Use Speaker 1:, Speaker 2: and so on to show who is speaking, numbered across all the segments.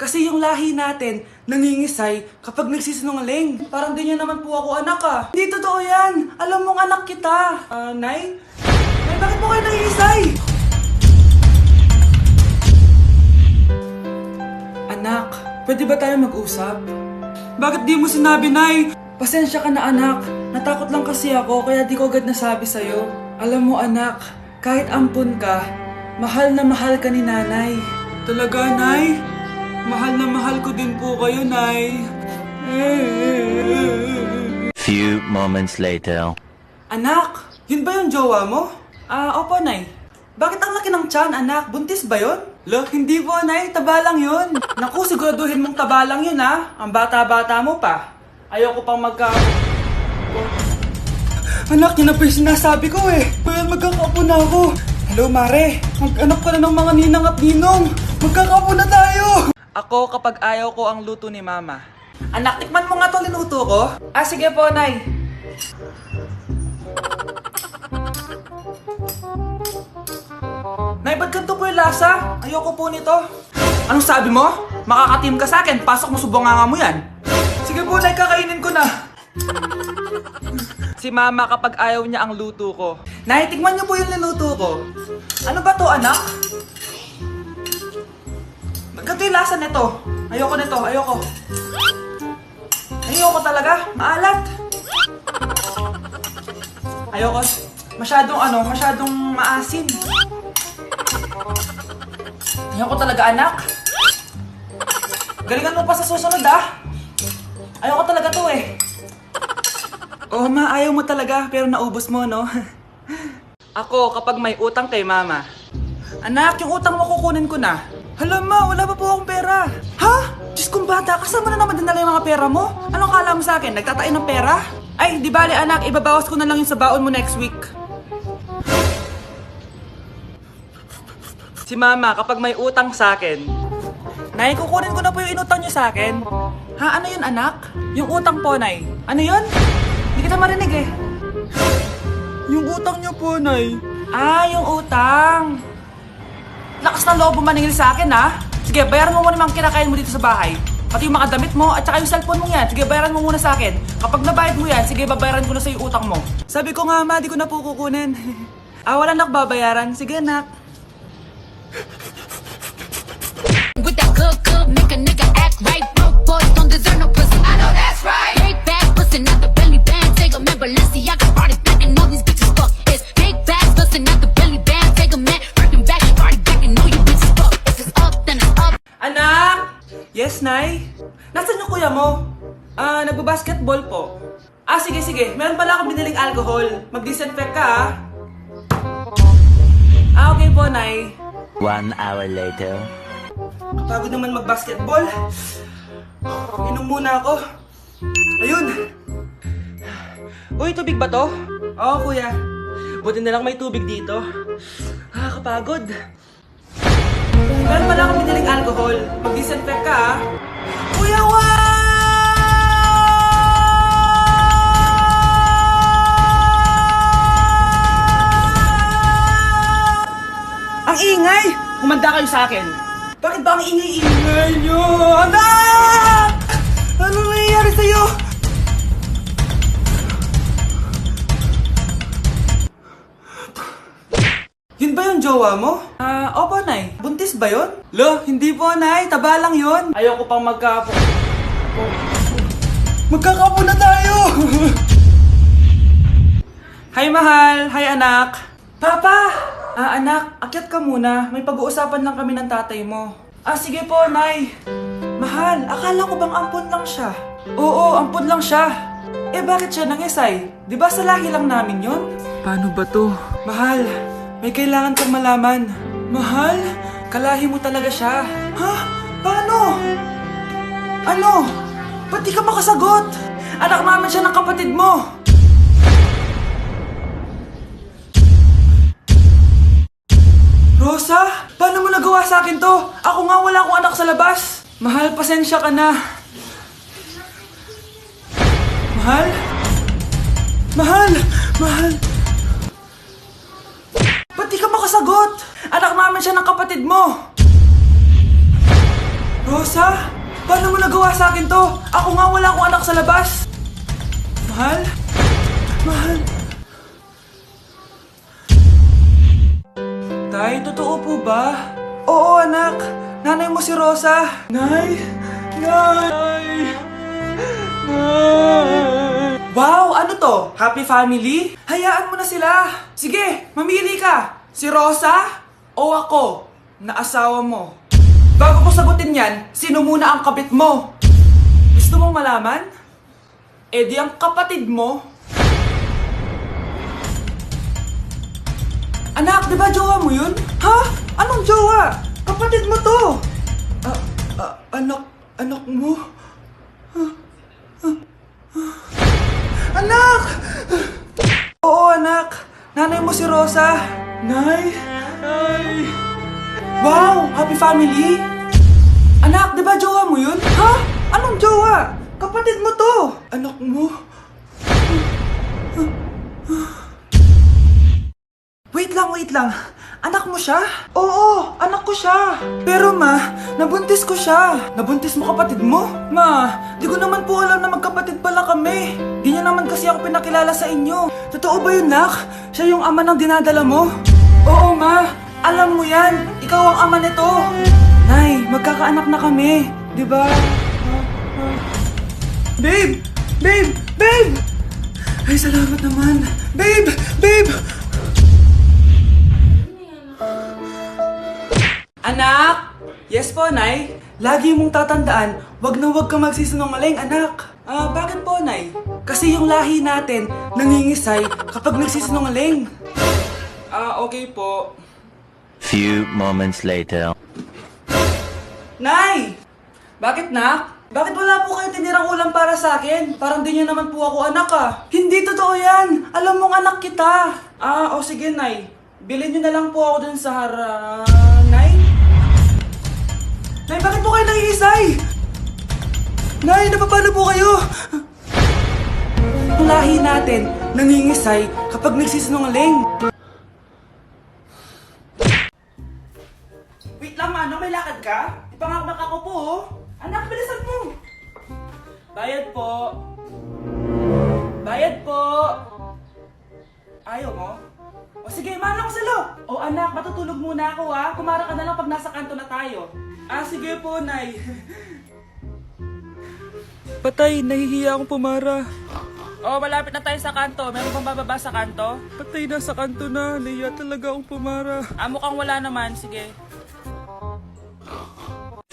Speaker 1: Kasi yung lahi natin, nangingisay kapag nagsisinungaling. Parang di niya naman po ako anak ah. Hindi totoo yan. Alam mong anak kita. Nay? Nay, bakit po kayo nangingisay? Anak, pwede ba tayo mag-usap? Bakit di mo sinabi, Nay? Pasensya ka na anak. Natakot lang kasi ako kaya di ko agad nasabi sa'yo. Alam mo anak, kahit ampun ka, mahal na mahal ka ni nanay. Talaga, Nay? Mahal na mahal ko din po kayo, Nay.
Speaker 2: Few moments later.
Speaker 1: Anak, yun ba yung jowa mo? Opo, Nay. Bakit ang laki ng tiyan, anak? Buntis ba yun? Lo, hindi po, Nay. Taba lang yun. Naku, siguraduhin mong taba lang yun, ha? Ang bata-bata mo pa. Ayoko pang Anak, yun na po yung sinasabi ko eh. Kaya magkakapo na ako. Hello, Mare. Mag-anak ka na ng mga ninang at ninong. Magkakapo na tayo. Ako kapag ayaw ko ang luto ni Mama. Anak, tikman mo nga to linuto ko. Sige po, Nay. Nay, ba't ganito po yung lasa? Ayoko po nito. Anong sabi mo? Makakatim ka sa akin. Pasok mo sa bunganga mo yan. Sige po, Nay, kakainin ko na. Si Mama kapag ayaw niya ang luto ko. Nay, tikman niyo po yung niluto ko. Ano ba to, anak? Ganito yung lasa nito. Ayoko nito, ayoko. Ayoko talaga, maalat. Ayoko. Masyadong maasim. Ayoko talaga, anak. Galingan mo pa sa susunod, ah. Ayoko talaga to, eh. Oh, Ma, ayaw mo talaga, pero naubos mo, no? Ako, kapag may utang kay Mama. Anak, yung utang mo kukunin ko na. Hala, Ma, wala pa po akong pera. Ha? Diyos kong bata, kasama na naman dinala yung mga pera mo? Anong kala mo sa akin? Nagtatain ng pera? Ay, di bale, anak, ibabawas ko na lang yung sa baon mo next week. Si Mama, kapag may utang sa akin, Nay, kukunin ko na po yung inutang niyo sa akin. Ha? Ano yun, anak? Yung utang po, Nay. Ano yun? Hindi kita marinig eh. Yung utang niyo po, Nay. Yung utang. Lakas ng loob mo maningil sa akin, ha? Sige, bayaran mo muna yung mga kinakain mo dito sa bahay. Pati yung mga damit mo at saka yung cellphone mo yan. Sige, bayaran mo muna sa akin. Kapag nabayad mo yan, sige, babayaran ko na sa yung utang mo. Sabi ko nga, Ma, di ko na po kukunin. Wala na babayaran. Sige, anak.
Speaker 3: With that good, make a nigga act right. Broke boys don't deserve no pussy. I know that's right. Big bag, bustin' out the belly band. Take a man, Balenciaga, party back, and all these bitches fuck. It's big bags, bustin' out the belly band. Take a man, working back, party back, and all you bitches fuck. If it's up, then it's up.
Speaker 1: Anak! Yes, Nay? Nasaan yung kuya mo? Nagbabasketball po. Sige. Meron pala akong biniling alcohol. Mag-disinfect ka, okay po, Nay.
Speaker 2: 1 hour later.
Speaker 1: Kapagod naman mag-basketball. Inom muna ako. Ayun! Uy, tubig ba to? Oo, kuya. Buti na lang may tubig dito. Kapagod. Meron pala akong biniling alcohol. Mag-disinfect ka, Kuya, Ang ingay! Kumanda kayo sa akin. Bakit ba ang ingay-ingay nyo? Anak! Ano nangyayari sa'yo? Yun ba yung jowa mo? Opo, Nay. Buntis ba yun? Lo, hindi po, Nay. Taba lang yun. Ayoko pang magkakapo na tayo! Hi, mahal. Hi, anak. Papa! Anak, akyat ka muna. May pag-uusapan lang kami ng tatay mo. Sige po, Nay. Mahal, akala ko bang ampun lang siya? Oo, ampun lang siya. Bakit siya nangisay? Di ba sa lahi lang namin yun? Paano ba to? Mahal, may kailangan kang malaman. Mahal, kalahi mo talaga siya. Ha? Paano? Ano? Ba't di ka makasagot? Anak namin siya ng kapatid mo. Rosa, paano mo nagawa sa akin to? Ako nga wala akong anak sa labas. Mahal, pasensya ka na. Mahal? Ba't di ka makasagot? Anak namin siya ng kapatid mo. Rosa? Paano mo nagawa sa akin to? Ako nga wala akong anak sa labas. Mahal? Mahal? Tay, totoo po ba? Oo, anak. Nanay mo si Rosa. Nay! Nay! Nay! Wow! Ano to? Happy family? Hayaan mo na sila. Sige, mamili ka. Si Rosa o ako na asawa mo? Bago ko sagutin yan, sino muna ang kabit mo? Gusto mong malaman? Eh di ang kapatid mo. Anak, di ba jowa mo yun? Ha? Anong jowa? Kapatid mo to. Anak mo? Anak! Oo, anak. Nanay mo si Rosa. Nay? Nay? Wow! Happy family? Anak, di ba jowa mo yun? Ha? Anong jowa? Kapatid mo to. Anak mo? Wait lang. Anak mo siya? Oo, anak ko siya. Pero ma, nabuntis ko siya. Nabuntis mo kapatid mo? Ma, di ko naman po alam na magkapatid pala kami. Di niya naman kasi ako pinakilala sa inyo. Totoo ba yun, nak? Siya yung ama ng dinadala mo? Oo, ma. Alam mo yan. Ikaw ang ama nito. Nay, magkakaanak na kami. Di ba? Babe! Ay, salamat naman. Babe! Anak! Yes po, Nay. Lagi mong tatandaan, wag na wag ka magsisinungaling, anak. Bakit po, Nay? Kasi yung lahi natin nangingisay kapag nagsisinungaling. Okay po.
Speaker 2: Few moments later.
Speaker 1: Nay! Bakit, nak? Bakit wala po kayo tinirang ulam para sa akin? Parang di niyo naman po ako anak, Hindi totoo yan! Alam mong anak kita! Sige, Nay. Bilhin niyo na lang po ako dun sa Nay? Nay, bakit po kayo nangiisay? Nay, napapano po kayo? Ang lahi natin nangingisay kapag nagsisinungaling. Wait lang, Manong. May lakad ka? Ipangakmak ako po, Anak, bilisan mo. Bayad po. Ayaw mo? O sige, Manong, salo. O anak, matutulog muna ako, Kumara ka na lang pag nasa kanto na tayo. Sige po, Nay. Patay, nahihiya akong pumara. Malapit na tayo sa kanto. Meron bang bababa sa kanto? Patay, nasa kanto na. Nahiya talaga akong pumara. Mukhang wala naman. Sige.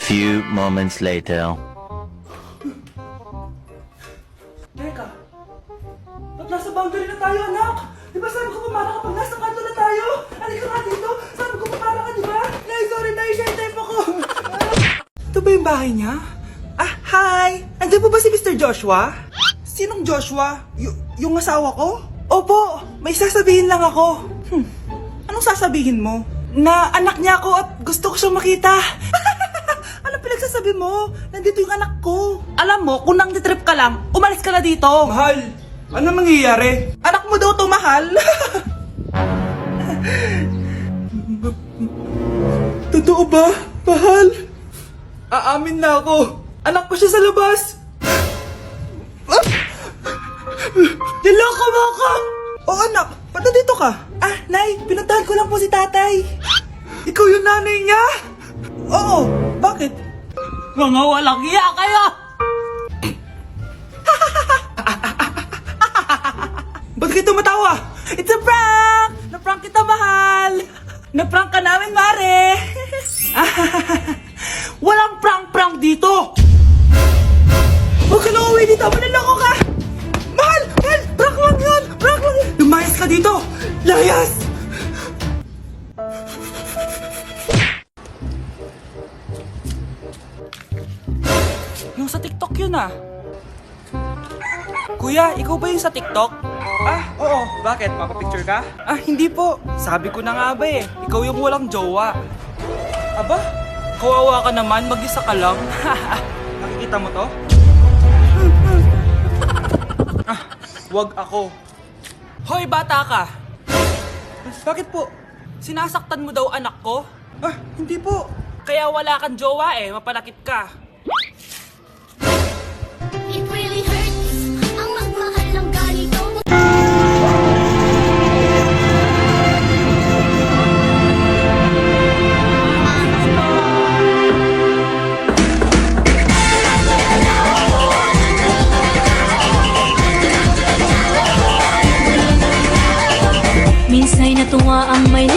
Speaker 2: Few moments later.
Speaker 1: Teka. Ba't nasa boundary na tayo, anak? Di ba sabi ko pumara kapag nasa kanto na tayo? Halika nga dito. Sabi ko pumara ka, di ba? Nay, sorry, Nay. Shy type ako. Ito ba yung bahay niya? Hi! Andiyan po ba si Mr. Joshua? Sinong Joshua? Yung asawa ko? Opo, may sasabihin lang ako. Anong sasabihin mo? Na anak niya ako at gusto ko siyang makita. Anong pinagsasabi mo? Nandito yung anak ko. Alam mo, kung nang trip ka lang, umalis ka na dito. Mahal, ano mangyayari? Anak mo daw to, mahal. Totoo ba, mahal? Aamin na ako. Anak ko siya sa labas. Niloko mo ako! Oo, anak. Ba't nandito ka? Nay. Pinuntahan ko lang po si tatay. Ikaw yung nanay niya? Oo. Bakit? Mga walang iya kayo! Ba't kayo tumatawa? It's a prank! Na-prank kita, mahal! Na-prank ka namin, Mare! Walang prank-prank dito! Huwag ka na uwi dito! Manaloko ka! Mahal! Prank lang yun! Lumayas ka dito! Layas! Yung sa TikTok yun, Kuya, ikaw ba yung sa TikTok? Oo. Bakit? Papapicture ka? Hindi po. Sabi ko na nga ba ikaw yung walang jowa. Aba? Kawawa ka naman, mag-isa ka lang. Nakikita mo to? Wag ako. Hoy, bata ka! Bakit po? Sinasaktan mo daw anak ko? Hindi po. Kaya wala kang jowa eh, mapanakit ka.
Speaker 3: It really hurts. Ang magmahal ng ganito.
Speaker 4: Minsa'y natuwa ang may